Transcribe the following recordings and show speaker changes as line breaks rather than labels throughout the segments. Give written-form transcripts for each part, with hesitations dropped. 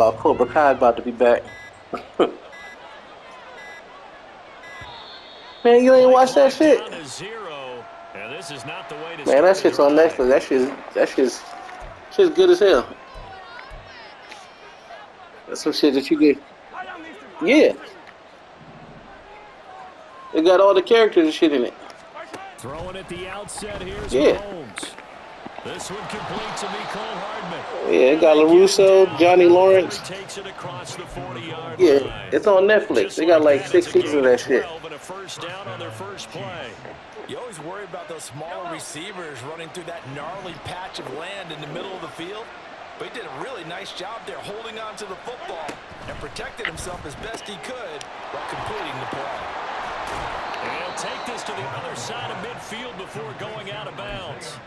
about Cobra Kai about to be back. Man, you ain't watched that shit? Man, that shit's on Netflix. Shit's good as hell. That's some shit that you get. Yeah. It got all the characters and shit in it.
Throwing at the outset, here's
Mahomes.
This one complete to Mecole Hardman.
Yeah, it got LaRusso, Johnny Lawrence.
Takes it across the 40-yard
yeah,
line.
It's on Netflix. They got like 6 seasons of that shit.
And a first down on their first play.
You always worry about those smaller receivers running through that gnarly patch of land in the middle of the field. But he did a really nice job there holding on to the football and protected himself as best he could while completing the play.
And he'll take this to the other side of midfield before going out of bounds.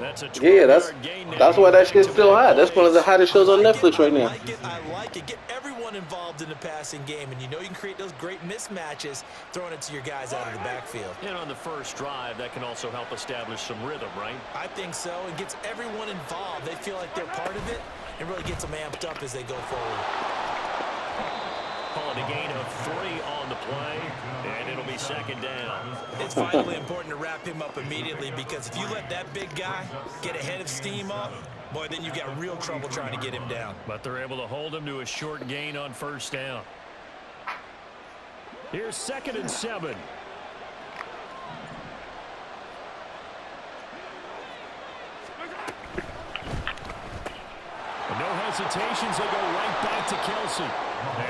That's a
that's why that shit's still hot. That's one of the hottest shows on Netflix right now.
I like it. Get everyone involved in the passing game, and you know you can create those great mismatches throwing it to your guys out of the backfield.
And on the first drive, that can also help establish some rhythm, right?
I think so. It gets everyone involved. They feel like they're part of it, and really gets them amped up as they go forward.
Calling a gain of 3 on the play, and it'll be second down.
It's vitally important to wrap him up immediately, because if you let that big guy get ahead of steam up, boy, then you've got real trouble trying to get him down.
But they're able to hold him to a short gain on first down. Here's 2nd and 7. No hesitations, they'll go right back to Kelsey.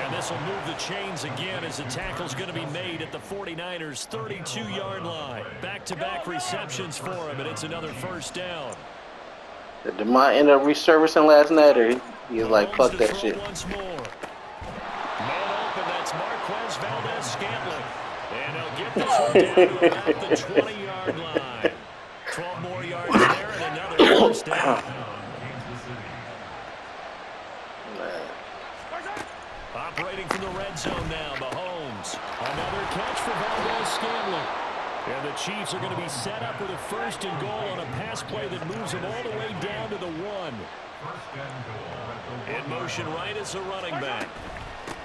And this will move the chains again as the tackle's going to be made at the 49ers' 32-yard line. Back-to-back receptions for him, and it's another first down.
Did DeMont end up resurfacing last night, or he was like, fuck that shit?
Once more. Man open, that's Marquez Valdez-Scantling. And they'll get this one down to about the 20-yard line. 12 more yards there and another first down. Operating from the red zone now, Mahomes. Another catch for Valdez-Scantling. And the Chiefs are going to be set up with a 1st and goal on a pass play that moves them all the way down to the 1. In motion right as a running back.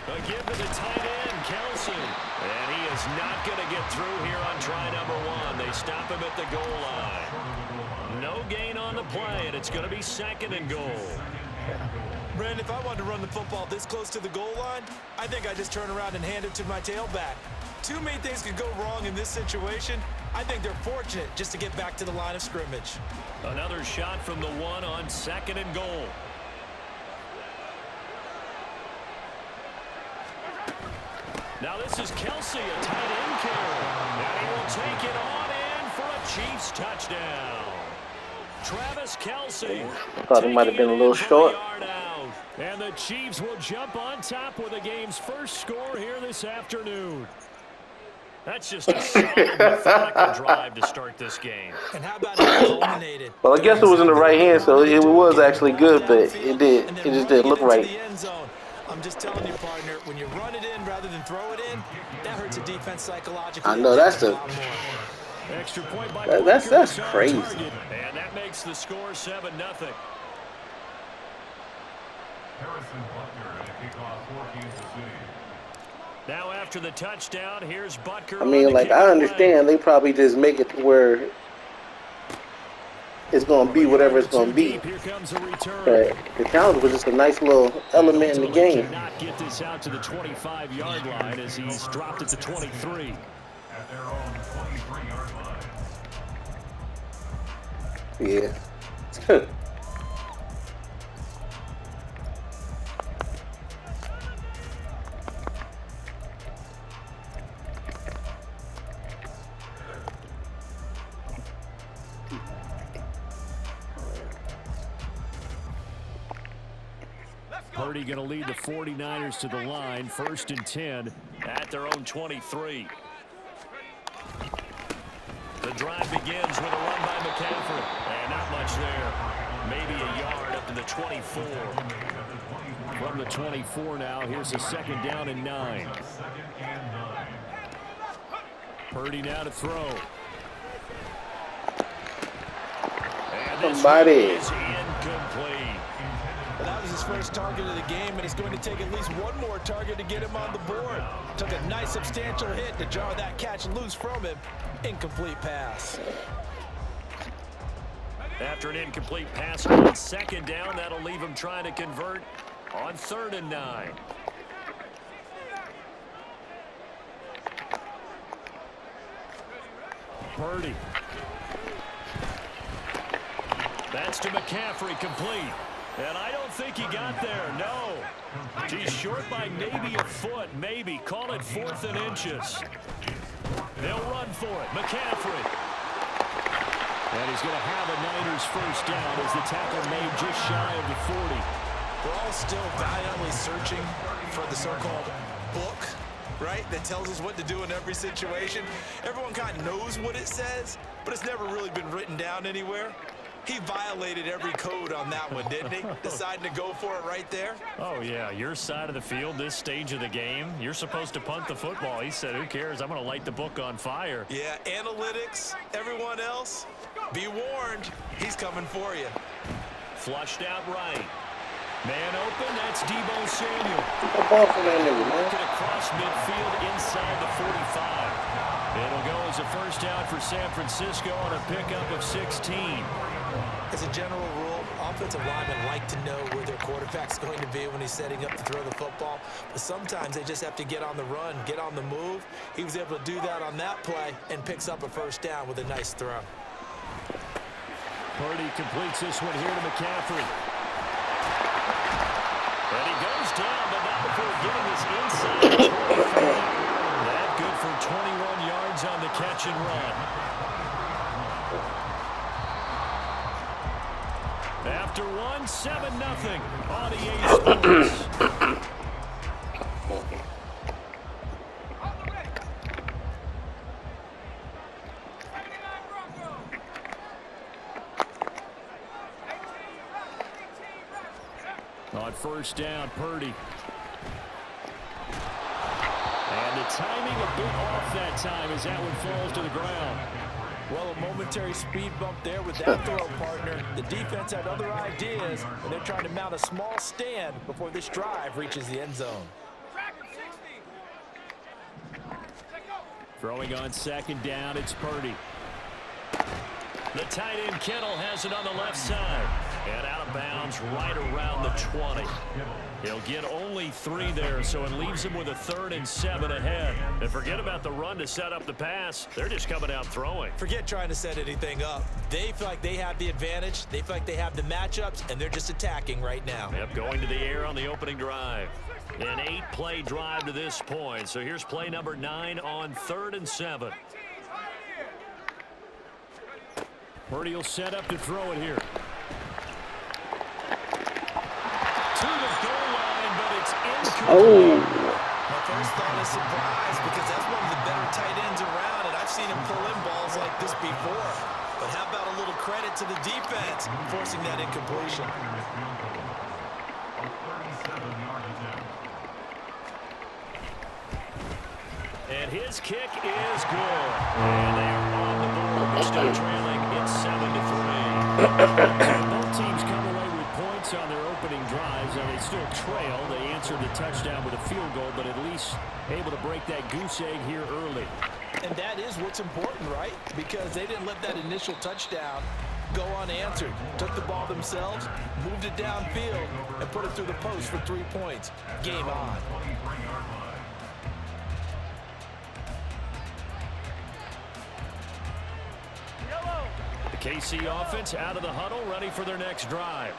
A give to the tight end, Kelsey. And he is not going to get through here on try number 1. They stop him at the goal line. No gain on the play, and it's going to be 2nd and goal.
Brandon, if I wanted to run the football this close to the goal line, I think I'd just turn around and hand it to my tailback. Too many things could go wrong in this situation. I think they're fortunate just to get back to the line of scrimmage.
Another shot from the 1 on 2nd and goal. Now this is Kelsey, a tight end carry. And he will take it on in for a Chiefs touchdown. Travis Kelsey.
I thought he might have been a little short.
And the Chiefs will jump on top with the game's first score here this afternoon. That's just a solid, methodical drive to start this game.
And how about it culminated?
Well, I guess it was in the right hand, so it was actually good, but it just didn't look right.
I'm just telling you, partner, when you run it in rather than throw it in, that hurts a defense psychologically.
I know, that's
extra point by
that's crazy.
And that makes the score 7-0. Now after the touchdown, here's Butker.
I mean, like, I understand they probably just make it to where it's going to be whatever it's going to be. But the challenge was just a nice little element in the game.
Not get this out to the 25-yard line as he's dropped at the 23.
At their own 23-yard line.
Yeah.
Purdy going to lead the 49ers to the line, 1st and 10 at their own 23. The drive begins with a run by McCaffrey. And not much there. Maybe a yard up to the 24. From the 24 now, here's a 2nd down and 9. Purdy now to throw. And this
Somebody
is incomplete.
Well, that was his first target of the game, and it's going to take at least one more target to get him on the board. Took a nice substantial hit to jar that catch loose from him. Incomplete pass.
After an incomplete pass on second down, that'll leave him trying to convert on 3rd and 9. Purdy. That's to McCaffrey, complete. And I don't think he got there, no. He's short by maybe a foot, maybe. Call it 4th and inches. They'll run for it. McCaffrey. And he's going to have a Niners first down as the tackle made just shy of the 40.
We're all still valiantly searching for the so-called book, right, that tells us what to do in every situation. Everyone kind of knows what it says, but it's never really been written down anywhere. He violated every code on that one, didn't he? Deciding to go for it right there.
Oh, yeah, your side of the field, this stage of the game, you're supposed to punt the football. He said, who cares? I'm going to light the book on fire.
Yeah, analytics, everyone else, be warned, he's coming for you.
Flushed out right. Man open, that's Deebo Samuel.
A ball from that nigga, man.
Working across midfield inside the 45. It'll go as a first down for San Francisco on a pickup of 16.
As a general rule, offensive linemen like to know where their quarterback's going to be when he's setting up to throw the football. But sometimes they just have to get on the run, get on the move. He was able to do that on that play and picks up a first down with a nice throw.
Purdy completes this one here to McCaffrey. And he goes down, but not before getting his inside. That good for 21 yards on the catch and run. After one, 7-0 on EA Sports. On first down, Purdy. And the timing a bit off that time as that one falls to the ground.
Well, a momentary speed bump there with that throw partner. The defense had other ideas, and they're trying to mount a small stand before this drive reaches the end zone.
Throwing on second down, it's Purdy. The tight end Kittle has it on the left side. And out of bounds right around the 20. He'll get only 3 there, so it leaves him with a 3rd and 7 ahead. And forget about the run to set up the pass. They're just coming out throwing.
Forget trying to set anything up. They feel like they have the advantage. They feel like they have the matchups, and they're just attacking right now.
Yep, going to the air on the opening drive. An 8-play drive to this point. So here's play number 9 on 3rd and 7. Purdy will set up to throw it here. To the goal line, but it's incomplete.
My first thought is surprise because that's one of the better tight ends around, and I've seen him pull in balls like this before. But how about a little credit to the defense forcing that incompletion?
And his kick is good. And they are on the board. They're still trailing. It's 7-3. Both teams come away with points on their opening drives, and they still trail. They answered the touchdown with a field goal, but at least able to break that goose egg here early.
And that is what's important, right? Because they didn't let that initial touchdown go unanswered. Took the ball themselves, moved it downfield, and put it through the post for 3 points. Game on.
KC offense out of the huddle, ready for their next drive.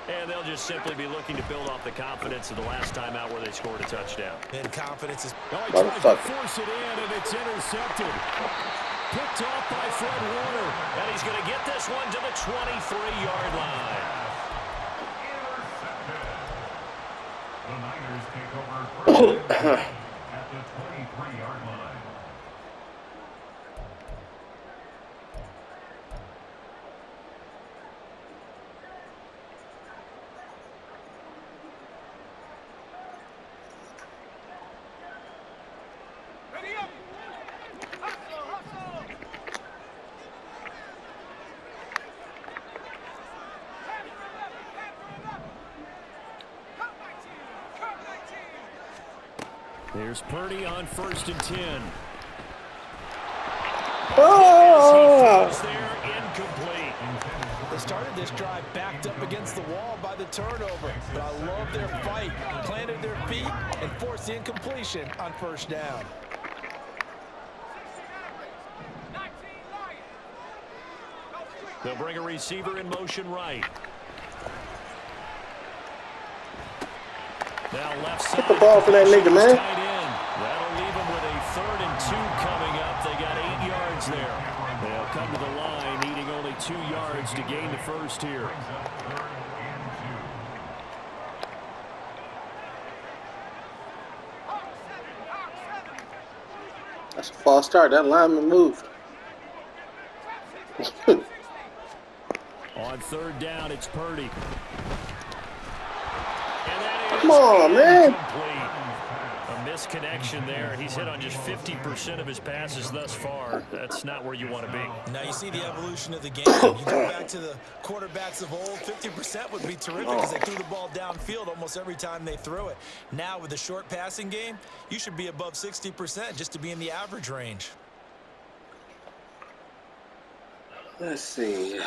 And they'll just simply be looking to build off the confidence of the last time out where they scored a touchdown.
And confidence is...
Oh, he tries to force it in, and it's intercepted. Picked off by Fred Warner. And he's going to get this one to the 23-yard line.
The Niners take over at the 23-yard line.
Here's Purdy on 1st and 10.
Oh!
He throws there, incomplete.
They started this drive backed up against the wall by the turnover, but I love their fight, planted their feet, and forced the incompletion on 1st down.
They'll bring a receiver in motion right. Now left side.
Get the ball for that nigga, man.
That'll leave him with a 3rd and 2 coming up. They got 8 yards there. They'll come to the line, needing only 2 yards to gain the 1st here.
That's a false start. That lineman moved.
On 3rd down, it's Purdy. And that is
Come on, man.
incomplete. A misconnection there. He's hit on just 50% of his passes thus far. That's not where you want to be.
Now you see the evolution of the game. You go back to the quarterbacks of old, 50% would be terrific because they threw the ball downfield almost every time they threw it. Now with the short passing game, you should be above 60% just to be in the average range.
Let's see.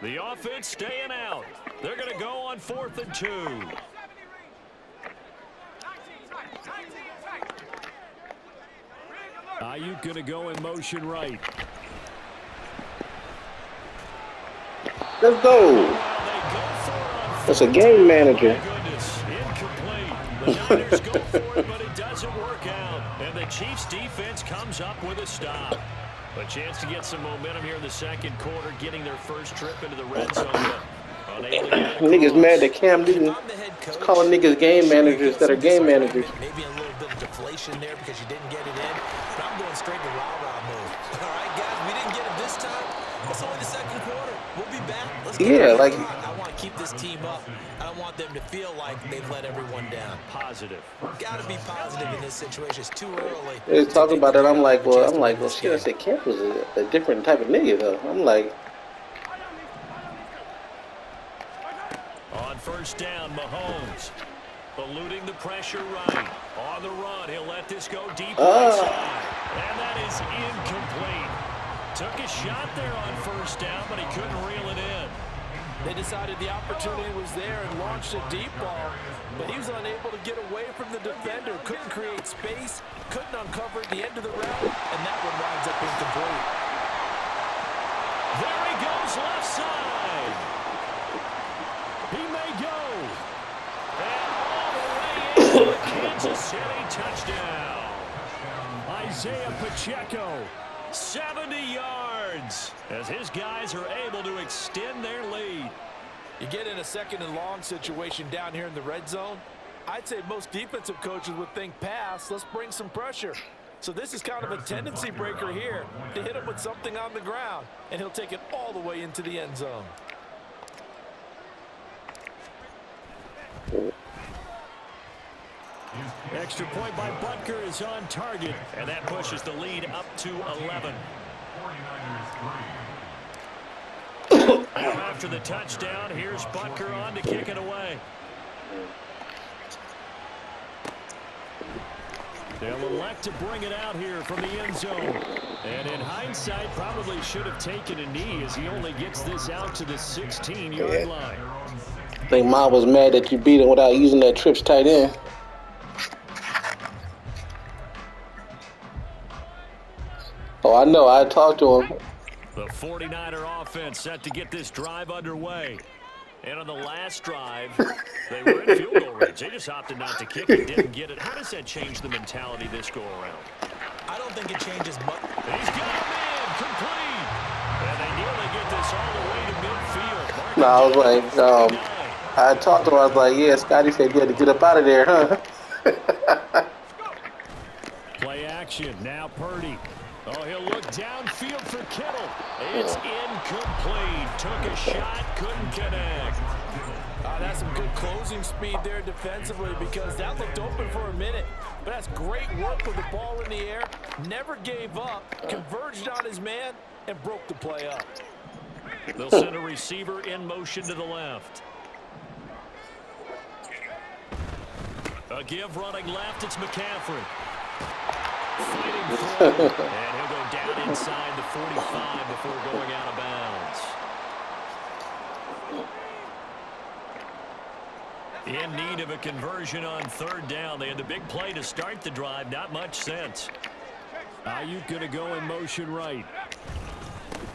The offense staying out. They're going to go on 4th and 2. Ayuk going to go in motion right.
Let's go. That's a game manager.
Incomplete. The Niners go for it, but it doesn't work out. And the Chiefs defense comes up with a stop. A chance to get some momentum here in the 2nd quarter, getting their first trip into the red zone.
Niggas mad that Cam Newton is calling niggas game managers that are game managers.
Maybe a little bit of deflation there because you didn't get it in, but I'm going straight to rah-rah move. All right, guys, we didn't get it this time. It's only the 2nd quarter. We'll be back. Let's get I want to keep this team up. I don't want them to feel like they've let everyone down.
Positive.
Got to be positive in this situation. It's too early.
They was talking about that. I'm like, well, shit. I said Camp was a different type of nigga, though. I'm like,
on 1st down, Mahomes eluding the pressure right. On the run, he'll let this go deep right side. And that is incomplete. Took a shot there on 1st down, but he couldn't reel it in.
They decided the opportunity was there and launched a deep ball, but he was unable to get away from the defender, couldn't create space, couldn't uncover the end of the route, and that one winds up incomplete.
There he goes left side. He may go. And all the way in for a Kansas City touchdown. Isaiah Pacheco, 70 yards, as his guys are able to extend their lead.
You get in a 2nd and long situation down here in the red zone. I'd say most defensive coaches would think pass, let's bring some pressure. So this is kind of a tendency breaker here to hit him with something on the ground, and he'll take it all the way into the end zone.
Extra point by Butker is on target, and that pushes the lead up to 11. After the touchdown, here's Butker on to kick it away. They'll elect to bring it out here from the end zone. And in hindsight, probably should have taken a knee as he only gets this out to the 16-yard line.
I think Ma was mad that you beat him without using that trips tight end. Oh, I know. I talked to him.
The 49er offense set to get this drive underway. And on the last drive, they were in field goal range. They just opted not to kick it, didn't get it. How does that change the mentality this go-around?
I don't think it changes much.
He's got him in, complete. And they nearly get this all the way to midfield.
No, I was like, I talked to him. I was like, yeah, Scotty said you had to get up out of there, huh?
Play action. Now Purdy. Oh, he'll look downfield for Kittle. It's incomplete. Took a shot, couldn't connect.
That's some good closing speed there defensively because that looked open for a minute. But that's great work with the ball in the air. Never gave up, converged on his man, and broke the play up.
They'll send a receiver in motion to the left. A give running left. It's McCaffrey. Fighting through. And he'll go down inside the 45 before going out of bounds. In need of a conversion on third down. They had the big play to start the drive. Not much sense. Ayuk going to go in motion right.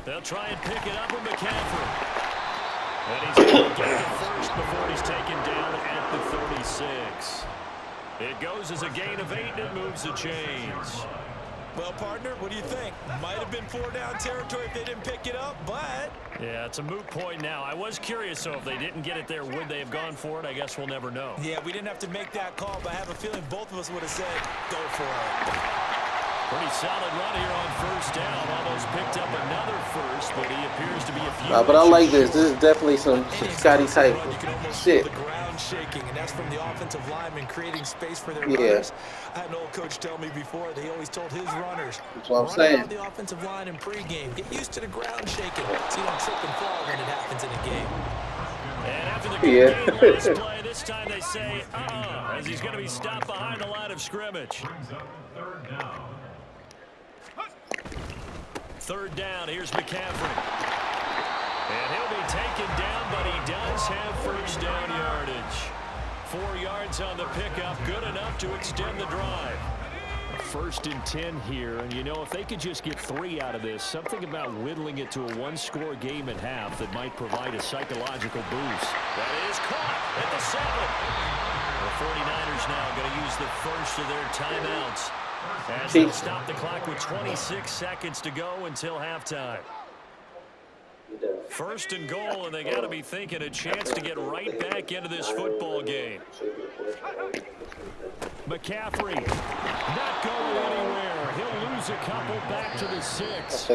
They'll try and pick it up with McCaffrey. And he's able to get the first before he's taken down at the 36. It goes as a gain of 8 and it moves the chains.
Well, partner, what do you think? Might have been 4-down territory if they didn't pick it up, but...
Yeah, it's a moot point now. I was curious, so if they didn't get it there, would they have gone for it? I guess we'll never know.
Yeah, we didn't have to make that call, but I have a feeling both of us would have said, go for it.
Pretty solid run here on first down. Almost picked up another first, but he appears to be a few.
But I like this. This is definitely some Scotty type shit.
The ground shaking, and that's from the offensive lineman creating space for their runners. I had an old coach tell me before that he always told his runners,
that's what I'm
run
saying.
around the offensive line in pregame. Get used to the ground shaking so you don't trip and fall when it happens in a game.
And after the game last play, this time they say, as he's going to be stopped behind the line of scrimmage. Third down, here's McCaffrey. And he'll be taken down, but he does have first down yardage. 4 yards on the pickup, good enough to extend the drive. 1st and 10 here, and you know, if they could just get 3 out of this, something about whittling it to a one-score game at half that might provide a psychological boost. That is caught at the 7. The 49ers now going to use the first of their timeouts as they'll stop the clock with 26 seconds to go until halftime. 1st and goal, and they got to be thinking a chance to get right back into this football game. McCaffrey not going anywhere. He'll lose a couple back to the 6.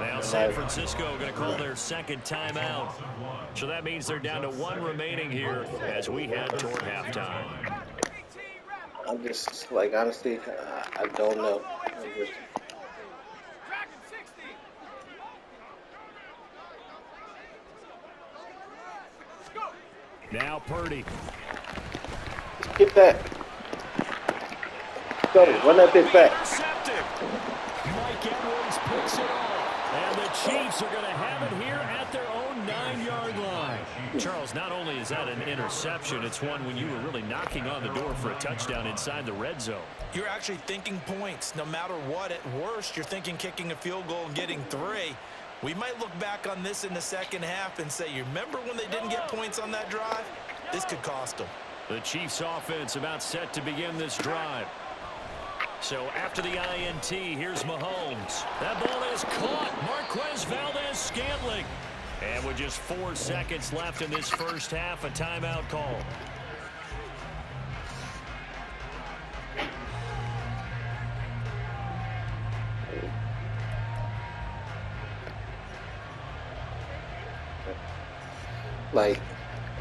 Now San Francisco going to call their second timeout. So that means they're down to 1 remaining here as we head toward halftime.
I'm just, like, honestly, I don't know.
Now Purdy.
Get that. Go, run that bitch back.
Mike Edwards picks it off. And the Chiefs are going to have it here at their own 9-yard line. Charles, not only is that an interception, it's one when you were really knocking on the door for a touchdown inside the red zone.
You're actually thinking points. No matter what, at worst, you're thinking kicking a field goal and getting 3. We might look back on this in the second half and say, you remember when they didn't get points on that drive? This could cost them.
The Chiefs offense about set to begin this drive. So after the INT, here's Mahomes. That ball is caught. Marquez Valdez-Scantling. And with just 4 seconds left in this first half, a timeout call.
Like,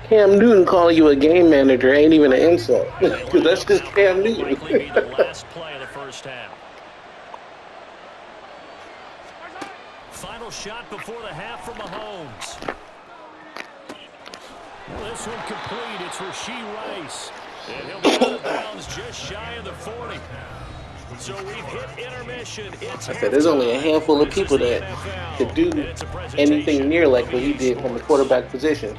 Cam Newton calling you a game manager ain't even an insult. Because that's just Cam Newton.
Likely be the last play of the first half. Final shot before the half from Mahomes. This one complete. It's Rashee Rice. And he'll be out of bounds just shy of the 40. So we've hit intermission.
I said there's only a handful of people that could do anything near like what he did from the quarterback position.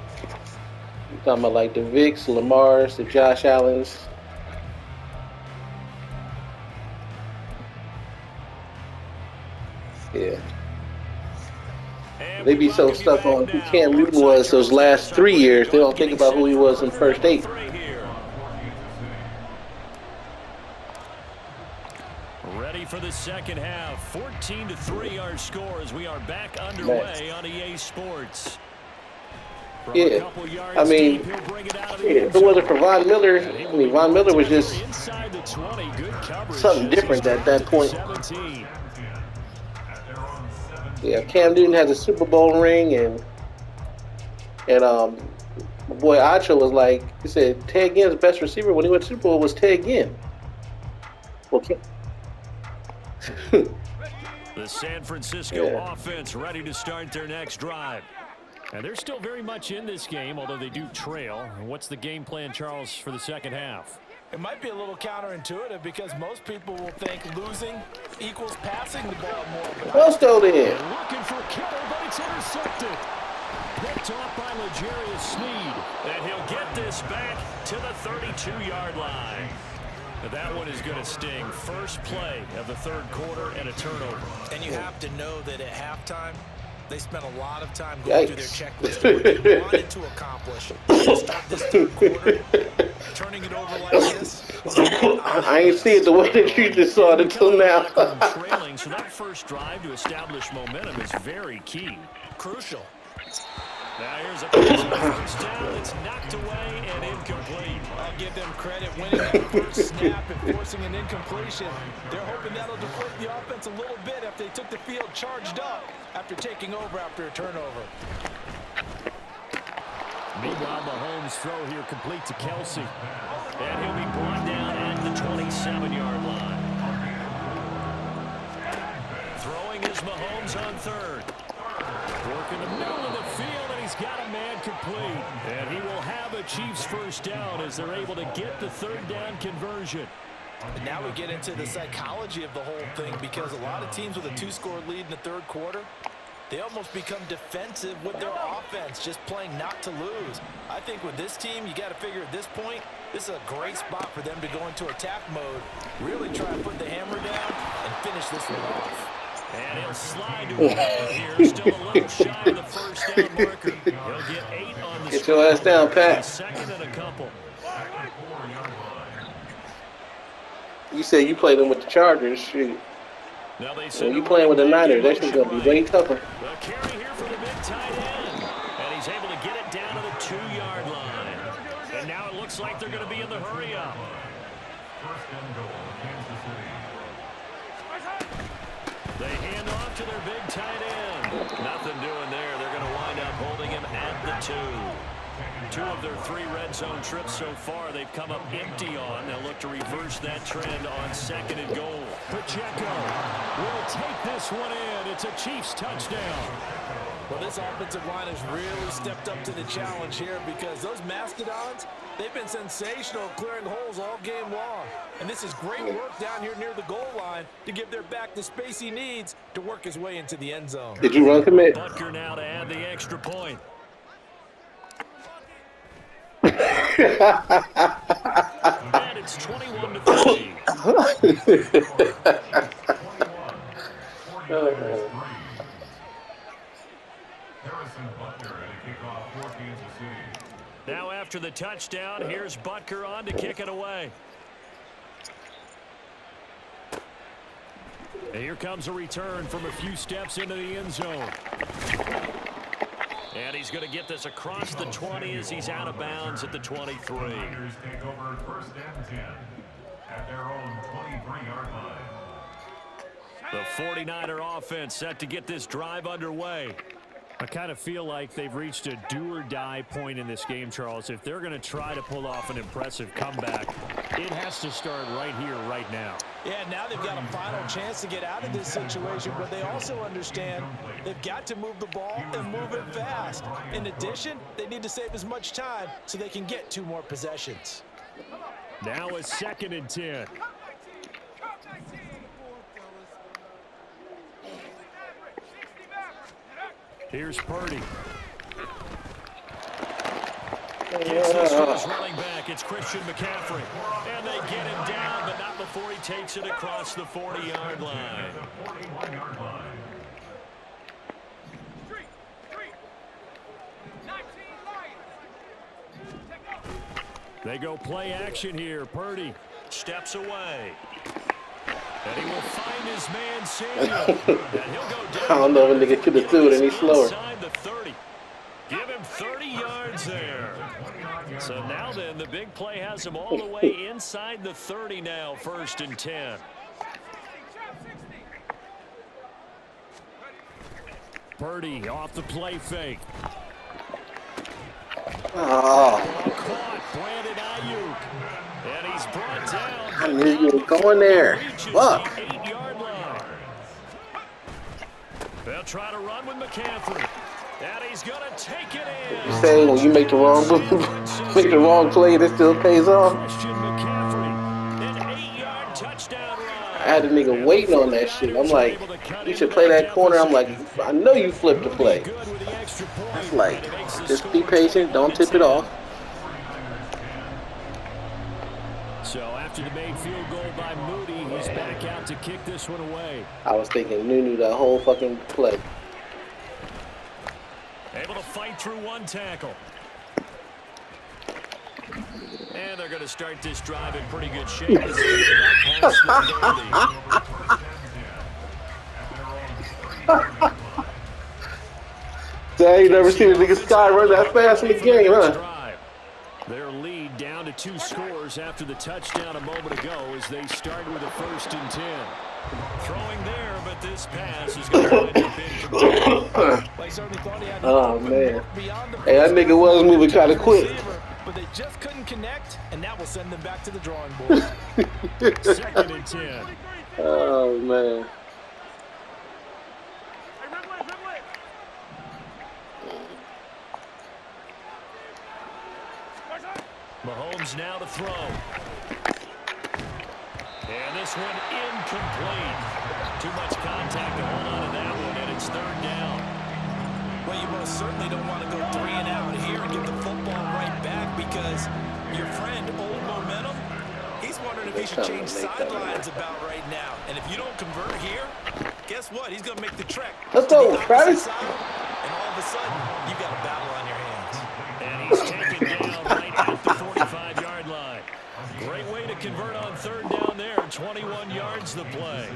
You're talking about like the Vicks, Lamars, the Josh Allens. Yeah. They be so stuck on who Cam Newton was those last 3 years, they don't think about who he was in the first 8.
Ready for the second half. 14-3 our score as we are back underway on EA Sports.
Yeah, I mean, if it wasn't for Von Miller, I mean, Von Miller was just something different at that point. Yeah, Cam Newton has a Super Bowl ring, and my boy Acho was like, he said Ted Ginn's best receiver when he went to Super Bowl was Ted Ginn. Okay.
The San Francisco offense ready to start their next drive. And they're still very much in this game, although they do trail. What's the game plan, Charles, for the second half?
It might be a little counterintuitive because most people will think losing equals passing the ball more.
Let's go then.
Looking for Kittle, but it's intercepted. Picked off by L'Jarius Sneed. And he'll get this back to the 32-yard line. That one is going to sting. First play of the third quarter and a turnover.
And you have to know that at halftime, they spent a lot of time going through their checklist of what they wanted to accomplish. Start this third quarter, turning it over like this.
I ain't seen it the way that you just saw it until now.
Trailing, so that first drive to establish momentum is very key.
Crucial.
Now here's a first down. It's knocked away and incomplete.
I'll give them credit winning that first snap and forcing an incompletion. They're hoping that'll deflate the offense a little bit after they took the field charged up after taking over after a turnover.
Meanwhile, Mahomes' throw here complete to Kelsey. And he'll be brought down at the 27-yard line. Throwing is Mahomes on third. Work in the middle of the field, and he's got a man complete. And he will have a Chiefs first down as they're able to get the third down conversion.
And now we get into the psychology of the whole thing because a lot of teams with a two-score lead in the third quarter, they almost become defensive with their offense, just playing not to lose. I think with this team, you got to figure at this point, this is a great spot for them to go into attack mode, really try to put the hammer down and finish this one off.
And he'll slide to it here. Still a little shy of the first down marker. He'll get 8 on the
Get your ass down, Pat.
Second and a couple.
You said you played them with the Chargers. Shoot.
Now they
When you playing with the Niners, that shit's going to be way tougher.
The carry here for the big tight end. And he's able to get it down to the 2-yard line. And now it looks like they're going to be in the hurry-up.
First and goal, Kansas City.
They hand off to their big tight end. Nothing doing there. They're going to wind up holding him at the 2. 2 of their 3 red zone trips so far they've come up empty on. They'll look to reverse that trend on second and goal. Pacheco will take this one in. It's a Chiefs touchdown.
Well, this offensive line has really stepped up to the challenge here because those Mastodons, they've been sensational clearing holes all game long. And this is great work down here near the goal line to give their back the space he needs to work his way into the end zone.
Did you run commit?
Butker now to add the extra point. And it's 21-3. Now after the touchdown, here's Butker on to kick it away. And here comes a return from a few steps into the end zone. And he's going to get this across the 20 as he's out of bounds at the 23.
Take over first and 10 at their own 23-yard line.
The 49er offense set to get this drive underway. I kind of feel like they've reached a do-or-die point in this game, Charles. If they're going to try to pull off an impressive comeback, it has to start right here, right now.
Yeah, now they've got a final chance to get out of this situation, but they also understand they've got to move the ball and move it fast. In addition, they need to save as much time so they can get 2 more possessions.
Now a 2nd and 10. Here's Purdy. Gets this to his running back. It's Christian McCaffrey. And they get him down, but not before he takes it across the 40-yard line. They go play action here. Purdy steps away. And he will find his man Samuel. And he'll go down.
I don't know when nigga could have threw it any slower.
Inside the 30. Give him 30 yards there. So now then, the big play has him all the way inside the 30 now, 1st and 10. Purdy off the play fake.
Oh.
Caught Brandon Ayuk. And he's brought down.
I knew you were going there. Fuck.
8-yard line. try to run with McCaffrey. And he's going to take it in.
You say when you make the wrong move, make the wrong play, and it still pays off.
Christian McCaffrey, an 8-yard touchdown run.
I had a nigga waiting on that shit. I'm like, you should play that corner. I'm like, I know you flipped the play. It's like, just be patient. Don't tip it off.
So after the made field goal by Moody, he's back out to kick this one away.
I was thinking Nunu that whole fucking play.
Able to fight through one tackle. And they're going to start this drive in pretty good shape.
Dang, you never seen a nigga Sky run that fast in the game, huh?
Their lead down to 2 scores after the touchdown a moment ago as they start with a 1st and 10. Throwing there, but this pass is going to wind up incomplete.
Oh, man. Hey, that nigga was moving kind of quick.
But they just couldn't connect, and that will send them back to the drawing board.
2nd and 10.
Oh, man.
Mahomes now to throw. And this one incomplete. Too much contact to hold on to that one, and it's 3rd down.
Well, you most certainly don't want to go 3 and out here and get the football right back because your friend, Old Momentum, he's wondering if he should change sidelines about right now. And if you don't convert here, guess what? He's going to make the trek.
Let's go, Travis.
And all of a sudden, you've got a battle on your hands.
And he's taken down right at the 45-yard line. Great way to convert on 3rd down there. 21 yards the play.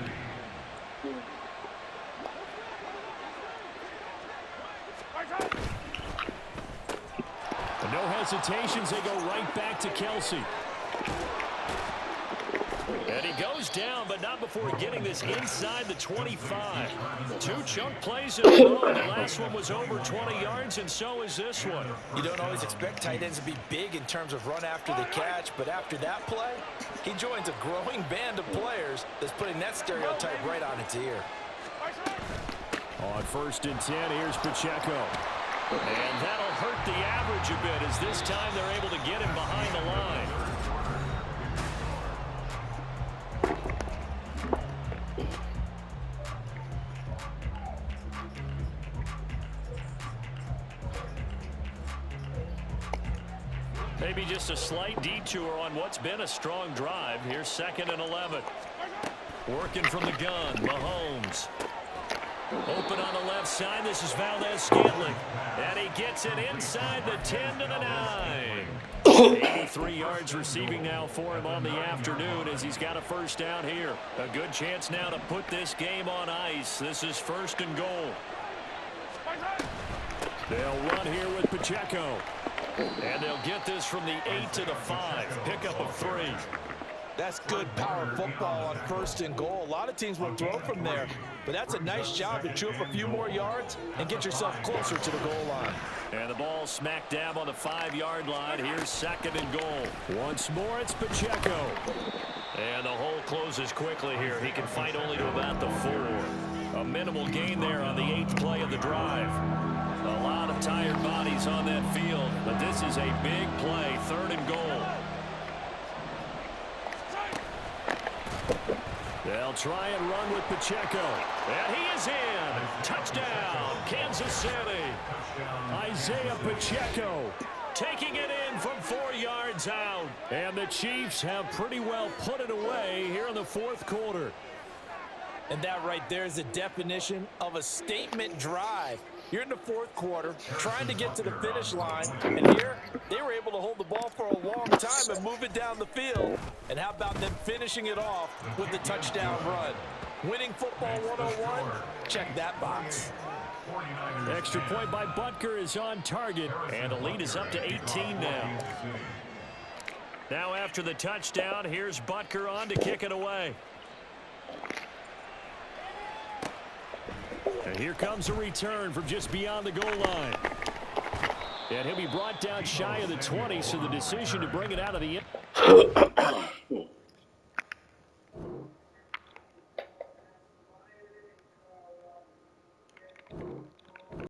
No hesitations. They go right back to Kelsey. And he goes down, but not before getting this inside the 25. 2 chunk plays in a row. The last one was over 20 yards, and so is this one.
You don't always expect tight ends to be big in terms of run after the catch, but after that play, he joins a growing band of players that's putting that stereotype right on its ear.
On 1st and 10, here's Pacheco. And that'll hurt the average a bit as this time they're able to get him behind the line. Maybe just a slight detour on what's been a strong drive. Here's 2nd and 11. Working from the gun, Mahomes. Open on the left side. This is Valdez-Scantling. And he gets it inside the 10 to the 9. 83 yards receiving now for him on the afternoon as he's got a 1st down here. A good chance now to put this game on ice. This is 1st and goal. They'll run here with Pacheco. And they'll get this from the 8 to the 5. Pickup of 3.
That's good power football on 1st and goal. A lot of teams will throw from there, but that's a nice job to chew up a few more yards and get yourself closer to the goal line.
And the ball smack dab on the 5-yard line. Here's 2nd and goal. Once more, it's Pacheco. And the hole closes quickly here. He can fight only to about the 4. A minimal gain there on the 8th play of the drive. A lot of tired bodies on that field, but this is a big play. 3rd and goal. They'll try and run with Pacheco. And he is in. Touchdown, Kansas City. Isaiah Pacheco taking it in from 4 yards out. And the Chiefs have pretty well put it away here in the 4th quarter.
And that right there is the definition of a statement drive. You're in the 4th quarter, trying to get to the finish line, and here they were able to hold the ball for a long time and move it down the field. And how about them finishing it off with the touchdown run? Winning football 101, check that box.
Extra point by Butker is on target, and the lead is up to 18 now. Now after the touchdown, here's Butker on to kick it away. And here comes a return from just beyond the goal line. And he'll be brought down shy of the 20, so the decision to bring it out of the end.